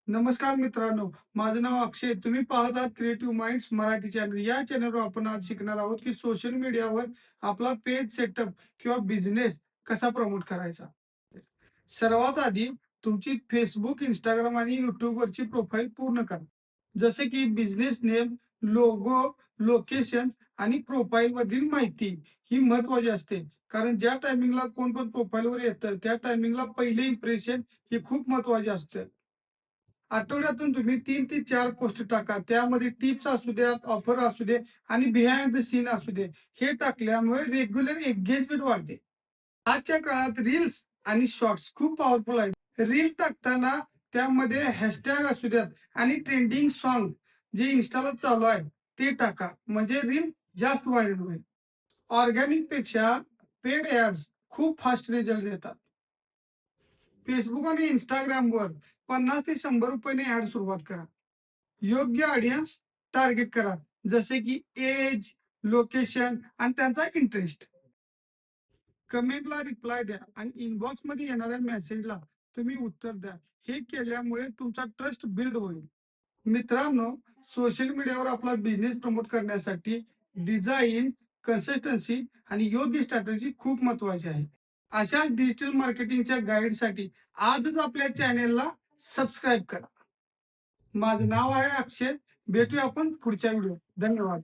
नमस्कार मित्रांनो, माझं नाव अक्षय. तुम्ही पाहत आहात क्रिएटिव्ह माइंड्स मराठी चॅनल. या चॅनलवर आपण आज शिकणार आहोत, की सोशल मीडियावर आपला पेज सेटअप किंवा बिझनेस कसा प्रमोट करायचा. सर्वात आधी तुमची Facebook, Instagram आणि YouTubeवरची प्रोफाईल पूर्ण करा. जसे की बिझनेस नेम, लोगो, लोकेशन आणि प्रोफाईलमधील माहिती ही महत्त्वाची असते. कारण ज्या टायमिंगला कोण पण प्रोफाईलवर येतं, त्या टायमिंगला पहिले इम्प्रेशन हे खूप महत्त्वाचे असतं. आठवड्यातून तुम्ही 3 ते 4 पोस्ट टाका. त्यामध्ये टिप्स असू द्यात, ऑफर असू दे आणि बिहाइंड द सीन असू दे. हे टाकल्यामुळे रेग्युलर एंगेजमेंट वाढते. आजच्या काळात रील्स आणि शॉर्ट्स खूप पॉवरफुल आहेत. रील टाकताना त्यामध्ये हॅशटॅग असू द्यात आणि ट्रेंडिंग सॉन्ग जे Instaला चालू आहे ते टाका. म्हणजे रील जास्त व्हायरल होईल. ऑर्गॅनिक पेक्षा पेड ॲड्स खूप फास्ट रिझल्ट देतात. Facebook आणि Instagramवर 50 ते ₹100 ने ॲड सुरुवात करा. योग्य ऑडियन्स टार्गेट करा. जसे की एज, लोकेशन आणि त्यांचा इंटरेस्ट. कमेंटला रिप्लाय द्या आणि इनबॉक्समध्ये येणाऱ्या मेसेजला तुम्ही उत्तर द्या. हे केल्यामुळे तुमचा ट्रस्ट बिल्ड होईल. मित्रांनो, सोशल मीडियावर आपला बिझनेस प्रमोट करण्यासाठी डिझाइन, कन्सिस्टन्सी आणि योग्य स्ट्रॅटेजी खूप महत्त्वाची आहे. अशा डिजिटल मार्केटिंगच्या गाईडसाठी आजच आपल्या चॅनेलला सबस्क्राईब करा. माझं नाव आहे अक्षय. भेटूया आपण पुढच्या व्हिडिओ. धन्यवाद.